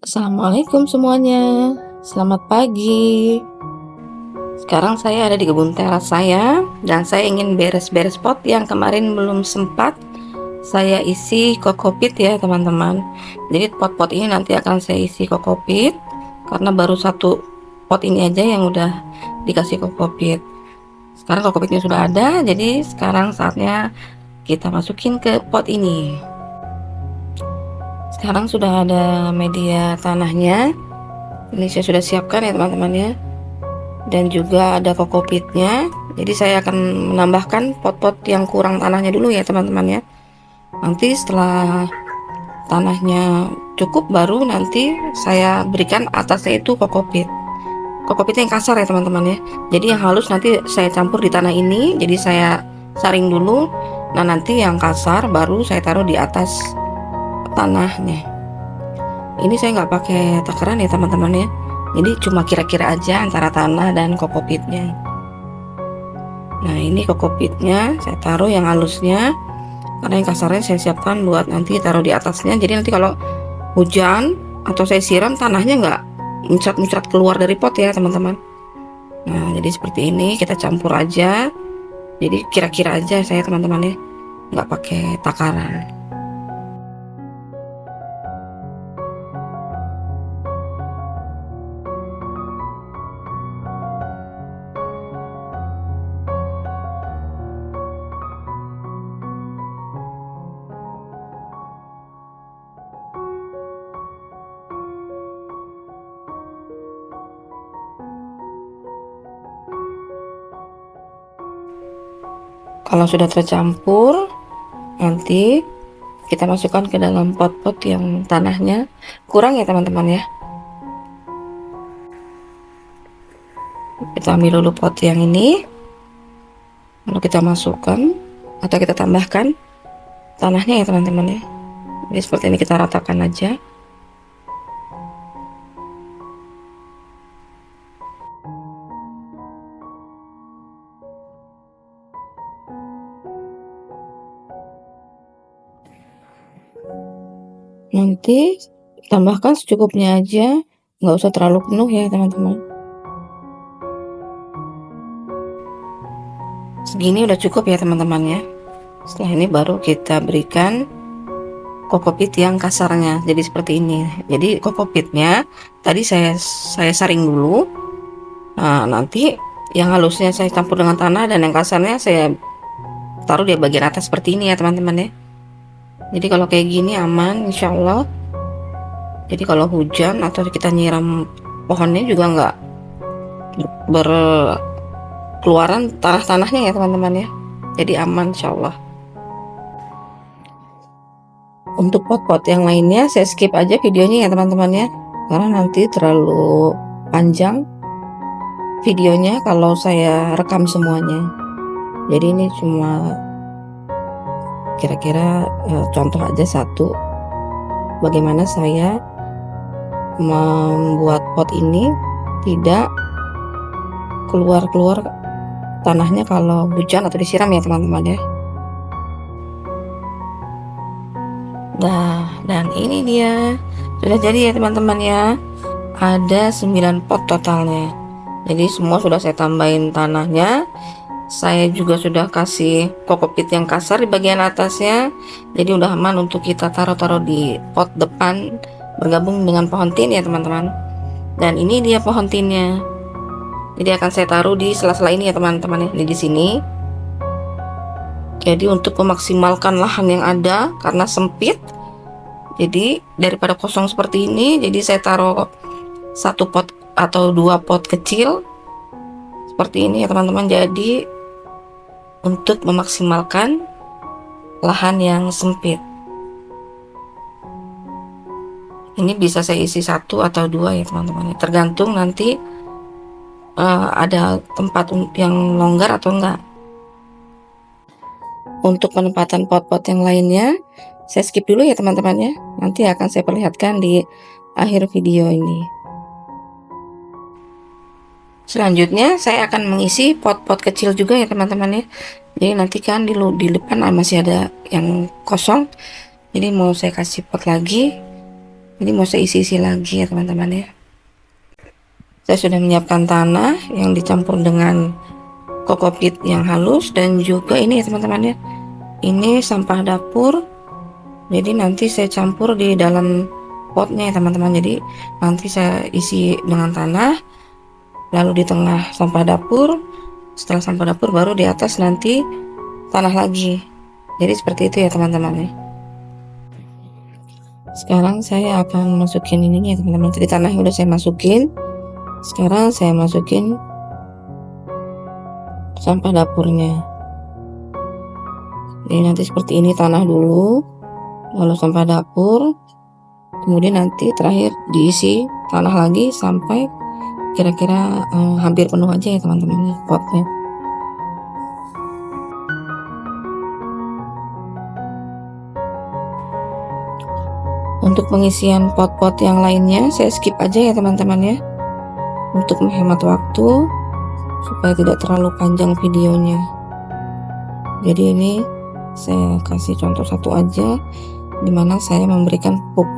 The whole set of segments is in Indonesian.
Assalamualaikum semuanya, selamat pagi. Sekarang saya ada di kebun teras saya dan saya ingin beres-beres pot yang kemarin belum sempat saya isi kokopit ya teman-teman. Jadi pot-pot ini nanti akan saya isi kokopit karena baru satu pot ini aja yang udah dikasih kokopit. Sekarang kokopitnya sudah ada, jadi sekarang saatnya kita masukin ke pot ini. Sekarang sudah ada media tanahnya. Ini saya sudah siapkan ya teman-teman ya. Dan juga ada kokopitnya. Jadi saya akan menambahkan pot-pot yang kurang tanahnya dulu ya teman-teman ya. Nanti setelah tanahnya cukup baru nanti saya berikan atasnya itu kokopit. Kokopitnya yang kasar ya teman-teman ya. Jadi yang halus nanti saya campur di tanah ini. Jadi saya saring dulu. Nah nanti yang kasar baru saya taruh di atas tanahnya. Ini saya nggak pakai takaran ya teman-teman ya. Jadi cuma kira-kira aja antara tanah dan kokopitnya. Nah ini kokopitnya saya taruh yang halusnya, karena yang kasarnya saya siapkan buat nanti taruh di atasnya. Jadi nanti kalau hujan atau saya siram tanahnya nggak muncrat-muncrat keluar dari pot ya teman-teman. Nah jadi seperti ini kita campur aja. Jadi kira-kira aja saya teman-teman ya, nggak pakai takaran. Kalau sudah tercampur, nanti kita masukkan ke dalam pot-pot yang tanahnya kurang ya teman-teman ya. Kita ambil dulu pot yang ini, lalu kita masukkan atau kita tambahkan tanahnya ya teman-teman ya. Jadi seperti ini kita ratakan aja. Nanti tambahkan secukupnya aja, nggak usah terlalu penuh ya teman-teman. Segini udah cukup ya teman-teman ya. Setelah ini baru kita berikan kokopit yang kasarnya. Jadi seperti ini. Jadi kokopitnya tadi saya saring dulu. Nah nanti yang halusnya saya campur dengan tanah dan yang kasarnya saya taruh di bagian atas seperti ini ya teman-teman ya. Jadi kalau kayak gini aman insya Allah. Jadi kalau hujan atau kita nyiram pohonnya juga nggak berkeluaran tanah-tanahnya ya teman-teman ya. Jadi aman insya Allah. Untuk pot-pot yang lainnya saya skip aja videonya ya teman-teman ya, karena nanti terlalu panjang videonya kalau saya rekam semuanya. Jadi ini cuma kira-kira contoh aja satu bagaimana saya membuat pot ini tidak keluar-keluar tanahnya kalau hujan atau disiram ya teman-teman ya. Nah, dan ini dia sudah jadi ya teman-teman ya. Ada 9 pot totalnya. Jadi semua sudah saya tambahin tanahnya. Saya juga sudah kasih kokopit yang kasar di bagian atasnya. Jadi udah aman untuk kita taruh-taruh di pot depan bergabung dengan pohon tin ya teman-teman. Dan ini dia pohon tinnya. Jadi akan saya taruh di sela-sela ini ya teman-teman ya. Di sini. Jadi untuk memaksimalkan lahan yang ada karena sempit. Jadi daripada kosong seperti ini, jadi saya taruh satu pot atau 2 pot kecil seperti ini ya teman-teman. Jadi untuk memaksimalkan lahan yang sempit. Ini bisa saya isi 1 atau 2 ya teman-teman. Tergantung nanti ada tempat yang longgar atau enggak. Untuk penempatan pot-pot yang lainnya saya skip dulu ya teman-teman ya. Nanti akan saya perlihatkan di akhir video ini. Selanjutnya saya akan mengisi pot-pot kecil juga ya teman-teman ya. Jadi nanti kan di depan masih ada yang kosong. Jadi mau saya kasih pot lagi. Ini mau saya isi-isi lagi ya teman-teman ya. Saya sudah menyiapkan tanah yang dicampur dengan kokopit yang halus, dan juga ini ya teman-teman ya, ini sampah dapur. Jadi nanti saya campur di dalam potnya ya teman-teman. Jadi nanti saya isi dengan tanah, lalu di tengah sampah dapur, setelah sampah dapur baru di atas nanti tanah lagi. Jadi seperti itu ya teman-teman ya. Sekarang saya akan masukin ininya ya teman-teman. Jadi tanahnya udah saya masukin. Sekarang saya masukin sampah dapurnya. Jadi nanti seperti ini, tanah dulu, lalu sampah dapur, kemudian nanti terakhir diisi tanah lagi sampai kira-kira hampir penuh aja ya teman-teman potnya. Untuk pengisian pot-pot yang lainnya saya skip aja ya teman-teman ya, untuk menghemat waktu supaya tidak terlalu panjang videonya. Jadi ini saya kasih contoh satu aja, dimana saya memberikan pupuk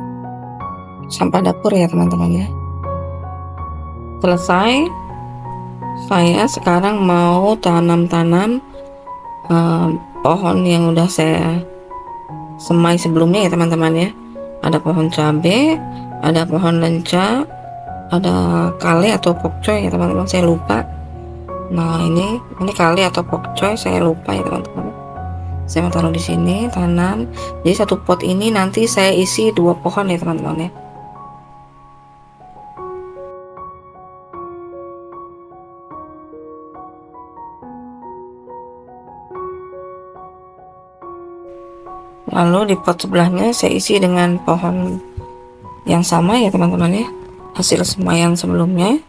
sampah dapur ya teman-teman ya. Selesai, saya sekarang mau tanam-tanam pohon yang udah saya semai sebelumnya ya teman-teman ya. Ada pohon cabai, ada pohon lenca, ada kale atau pokcoy ya teman-teman, saya lupa. Nah ini kale atau pokcoy, saya lupa ya teman-teman. Saya mau taruh di sini, tanam. Jadi satu pot ini nanti saya isi 2 pohon ya teman-teman ya. Lalu di pot sebelahnya saya isi dengan pohon yang sama ya teman-teman ya, hasil semaian sebelumnya,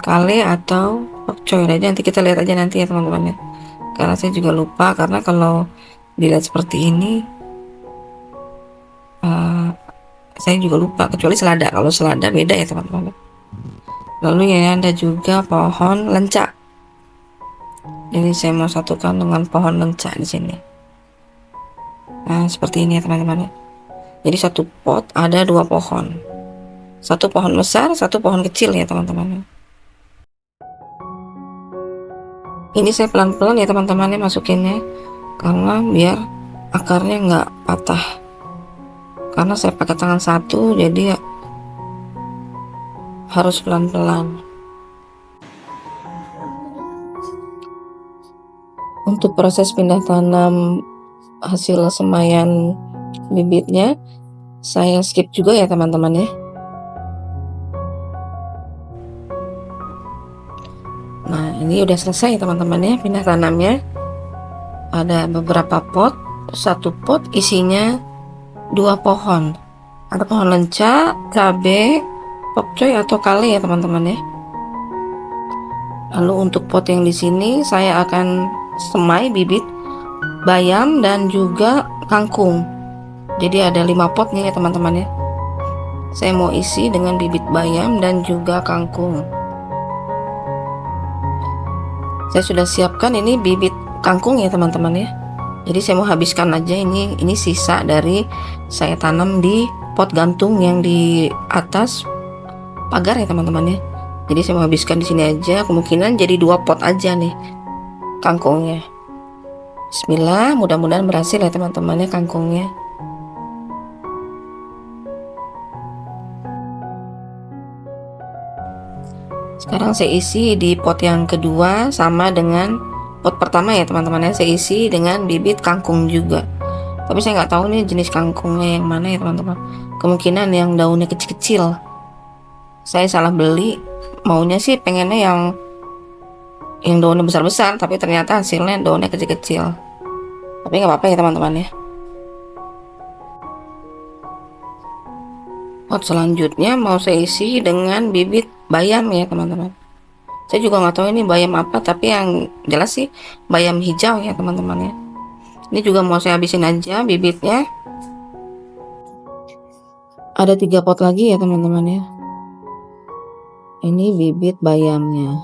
kale atau pokcoy. Jadi nanti kita lihat aja nanti ya teman-teman ya, karena saya juga lupa, karena kalau dilihat seperti ini saya juga lupa, kecuali selada. Kalau selada beda ya teman-teman. Lalu ya ada juga pohon lenca. Jadi saya mau satukan dengan pohon lenca di sini. Nah seperti ini ya teman-teman ya. Jadi satu pot ada 2 pohon, satu pohon besar, satu pohon kecil ya teman-teman. Ini saya pelan-pelan ya teman-teman ya masukinnya, karena biar akarnya nggak patah. Karena saya pakai tangan satu, jadi ya harus pelan-pelan. Untuk proses pindah tanam hasil semaian bibitnya saya skip juga ya teman-teman ya. Nah ini udah selesai teman-teman ya pindah tanamnya. Ada beberapa pot, satu pot isinya 2 pohon. Ada pohon lenca, cabai, pokcoy atau kale ya teman-teman ya. Lalu untuk pot yang di sini saya akan semai bibit bayam dan juga kangkung. Jadi ada 5 pot nih ya teman-teman ya. Saya mau isi dengan bibit bayam dan juga kangkung. Saya sudah siapkan ini bibit kangkung ya teman-teman ya. Jadi saya mau habiskan aja, ini sisa dari saya tanam di pot gantung yang di atas pagar ya teman-teman ya. Jadi saya mau habiskan di sini aja, kemungkinan jadi 2 pot aja nih kangkungnya. Bismillah, mudah-mudahan berhasil ya teman-teman ya kangkungnya. Sekarang saya isi di pot yang kedua sama dengan pot pertama ya teman-teman ya, saya isi dengan bibit kangkung juga. Tapi saya nggak tahu nih jenis kangkungnya yang mana ya teman-teman. Kemungkinan yang daunnya kecil-kecil. Saya salah beli, maunya sih pengennya yang daunnya besar-besar, tapi ternyata hasilnya daunnya kecil-kecil. Tapi nggak apa-apa ya teman-teman ya. Pot selanjutnya mau saya isi dengan bibit bayam ya teman-teman. Saya juga nggak tahu ini bayam apa, tapi yang jelas sih bayam hijau ya teman-teman ya. Ini juga mau saya habisin aja bibitnya. Ada 3 pot lagi ya teman-teman ya. Ini bibit bayamnya.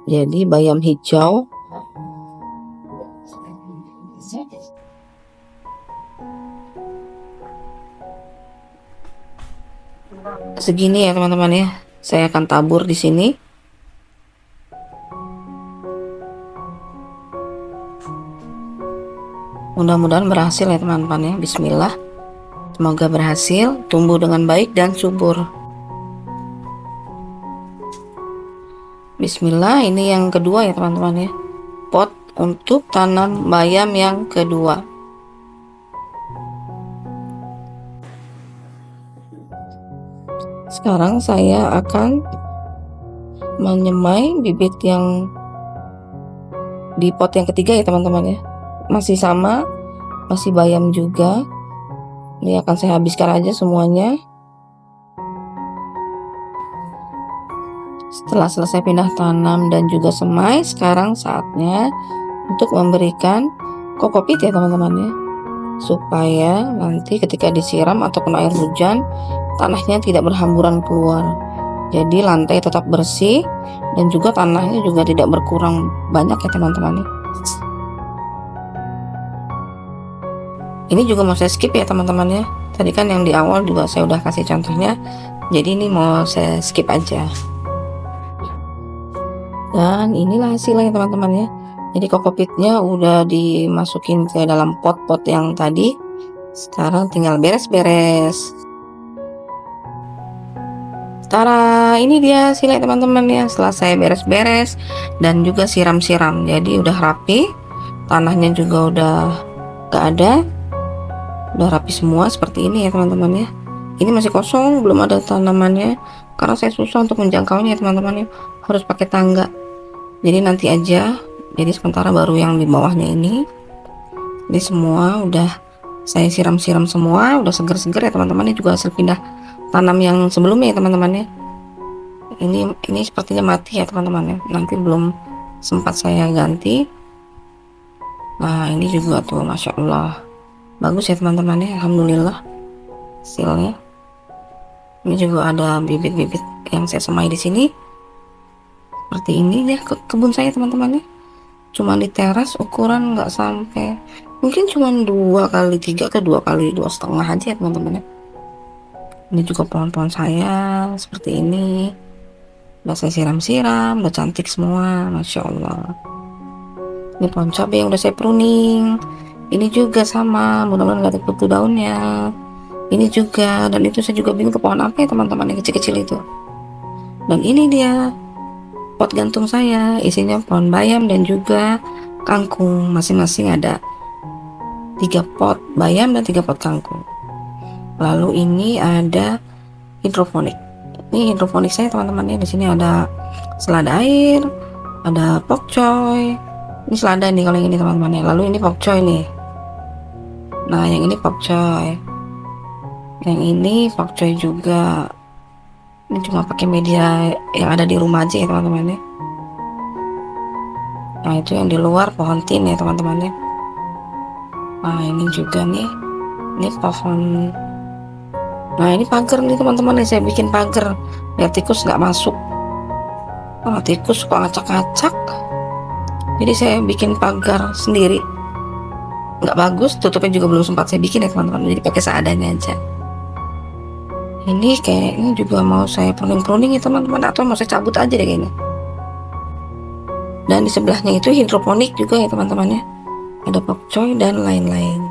Jadi bayam hijau. segini ya teman-teman ya. Saya akan tabur di sini. Mudah-mudahan berhasil ya teman-teman ya. Bismillah. Semoga berhasil, tumbuh dengan baik dan subur. Bismillah, ini yang kedua ya teman-teman ya. Pot untuk tanam bayam yang kedua. Sekarang saya akan menyemai bibit yang di pot yang ketiga ya teman-teman ya. Masih sama, masih bayam juga. Ini akan saya habiskan aja semuanya. Setelah selesai pindah tanam dan juga semai, sekarang saatnya untuk memberikan kokopit ya teman-teman ya, supaya nanti ketika disiram atau kena air hujan, tanahnya tidak berhamburan keluar. Jadi lantai tetap bersih dan juga tanahnya juga tidak berkurang banyak ya teman-teman ya. Ini juga mau saya skip ya teman-teman ya. Tadi kan yang di awal juga saya udah kasih contohnya. Jadi ini mau saya skip aja. Dan inilah hasilnya teman-teman ya. Jadi kokopitnya udah dimasukin ke dalam pot-pot yang tadi. Sekarang tinggal beres-beres. Tara, ini dia hasilnya teman-teman ya. Setelah saya beres-beres dan juga siram-siram, jadi udah rapi. Tanahnya juga udah gak ada. Udah rapi semua seperti ini ya teman-teman ya. Ini masih kosong, belum ada tanamannya karena saya susah untuk menjangkaunya ya teman-teman ya. Harus pakai tangga. Jadi nanti aja. Jadi sementara baru yang di bawahnya ini. Jadi semua udah saya siram-siram semua, udah seger-seger ya teman-teman. Ini juga hasil pindah tanam yang sebelumnya ya teman-teman ya. Ini sepertinya mati ya teman-teman ya. Nanti belum sempat saya ganti. Nah, ini juga tuh Masya Allah. Bagus ya teman-teman ya, alhamdulillah hasilnya. Ini juga ada bibit-bibit yang saya semai di sini. Seperti ini ya kebun saya teman-teman ya. Cuma di teras ukuran nggak sampai, mungkin cuma 2x3 ke 2x2,5 aja ya teman-teman ya. Ini juga pohon-pohon saya seperti ini. Udah saya siram-siram, udah cantik semua, Masya Allah. Ini pohon cabai yang udah saya pruning. Ini juga sama, mudah-mudahan nggak ada kutu daunnya. Ini juga, dan itu saya juga bingung ke pohon apa ya teman-teman yang kecil-kecil itu. Dan ini dia pot gantung saya, isinya pohon bayam dan juga kangkung. Masing-masing ada 3 pot bayam dan 3 pot kangkung. Lalu ini ada hidroponik. Ini hidroponik saya teman-teman ya. Di sini ada selada air, ada pokcoy. Ini selada nih kalau yang ini teman-teman ya. Lalu ini pokcoy nih. Nah, yang ini pokcoy. Yang ini pokcoy juga. Ini cuma pakai media yang ada di rumah aja ya teman-teman ya. Nah, itu yang di luar pohon tin ya teman-teman ya. Nah, ini juga nih. Ini pohon. Nah, ini pagar nih teman-teman nih. Saya bikin pagar biar tikus nggak masuk. Oh, tikus suka ngacak-ngacak. Jadi saya bikin pagar sendiri. Nggak bagus, tutupnya juga belum sempat saya bikin ya teman-teman, jadi pakai seadanya aja. Ini kayaknya juga mau saya pruning-pruning ya teman-teman, atau mau saya cabut aja deh kayaknya. Dan di sebelahnya itu hidroponik juga ya teman-teman ya, ada pokcoy dan lain-lain.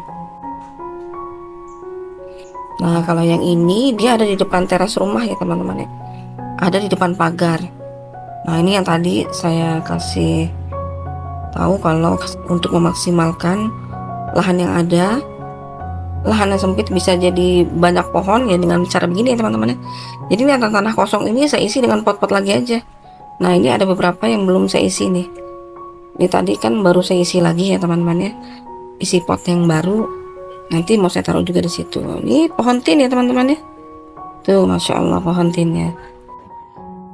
Nah, kalau yang ini dia ada di depan teras rumah ya teman-teman ya, ada di depan pagar. Nah, ini yang tadi saya kasih tahu kalau untuk memaksimalkan lahan yang ada, lahan yang sempit bisa jadi banyak pohon ya dengan cara begini ya teman-teman ya. Jadi ini tanah kosong ini saya isi dengan pot-pot lagi aja. Nah, ini ada beberapa yang belum saya isi nih. Ini tadi kan baru saya isi lagi ya teman-teman ya. Isi pot yang baru. Nanti mau saya taruh juga di situ. Ini pohon tin ya teman-teman ya. Tuh, Masya Allah pohon tinnya.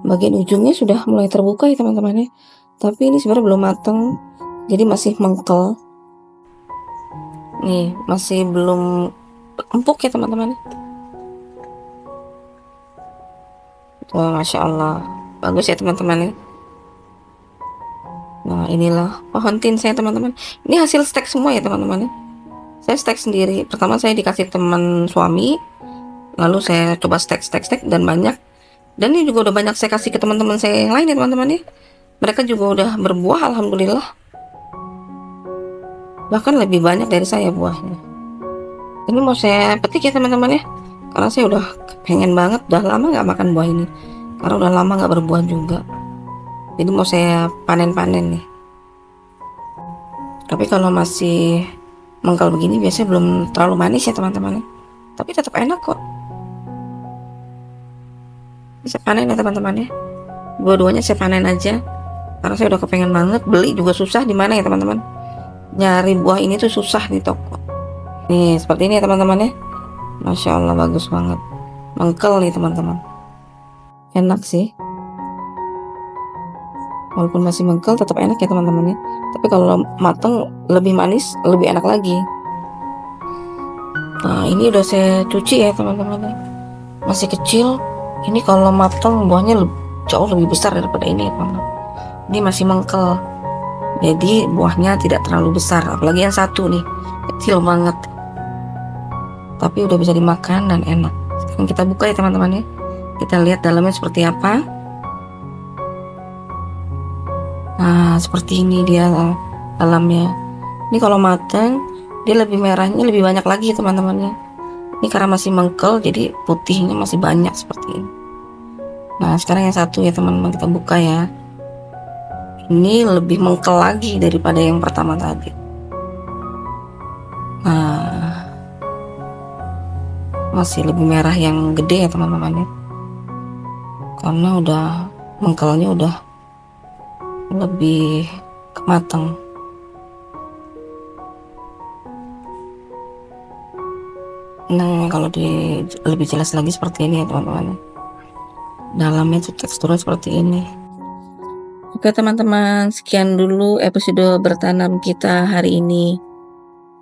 Bagian ujungnya sudah mulai terbuka ya teman-teman ya. Tapi ini sebenarnya belum mateng. Jadi masih mengkel. Nih, masih belum empuk ya teman-teman. Tuh, Masya Allah. Bagus ya teman-teman ya. Nah, inilah pohon tin saya teman-teman. Ini hasil stek semua ya teman-teman ya. Saya stek sendiri. Pertama saya dikasih teman suami. lalu saya coba stek dan banyak, dan ini juga udah banyak saya kasih ke teman-teman saya yang lain ya teman-teman ya. Mereka juga udah berbuah alhamdulillah, bahkan lebih banyak dari saya buahnya. Ini mau saya petik ya teman-teman ya, karena saya udah pengen banget, udah lama nggak makan buah ini, karena udah lama nggak berbuah juga. Jadi mau saya panen-panen nih. Tapi kalau masih mengkal begini biasanya belum terlalu manis ya teman-teman ya, tapi tetap enak kok. Bisa panen ya teman-teman ya, dua-duanya saya panen aja karena saya udah kepengen banget. Beli juga susah di mana ya teman-teman, nyari buah ini tuh susah di toko. Nih seperti ini ya teman-teman ya, Masya Allah bagus banget, mengkel nih teman-teman, enak sih. Walaupun masih mengkel tetap enak ya teman-teman ya, tapi kalau mateng lebih manis, lebih enak lagi. Nah ini udah saya cuci ya teman-teman ya, masih kecil. Ini kalau mateng buahnya jauh lebih besar daripada ini ya teman-teman. Ini masih mengkel, jadi buahnya tidak terlalu besar, apalagi yang satu nih kecil banget, tapi udah bisa dimakan dan enak. Sekarang kita buka ya teman-teman ya, kita lihat dalamnya seperti apa. Nah seperti ini dia dalamnya. Ini kalau mateng dia lebih merahnya lebih banyak lagi ya teman-teman ya. Ini karena masih mengkel jadi putihnya masih banyak seperti ini. Nah sekarang yang satu ya teman-teman, kita buka ya. Ini lebih mengkel lagi daripada yang pertama tadi. Nah masih lebih merah yang gede ya teman-teman ya, karena udah mengkelnya udah lebih matang. Nah kalau lebih jelas lagi seperti ini ya teman-teman, dalamnya tuh teksturnya seperti ini. Oke teman-teman, sekian dulu episode bertanam kita hari ini.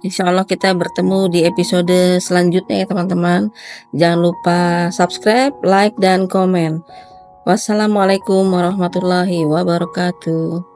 Insya Allah kita bertemu di episode selanjutnya ya teman-teman. Jangan lupa subscribe, like, dan komen. Wassalamualaikum warahmatullahi wabarakatuh.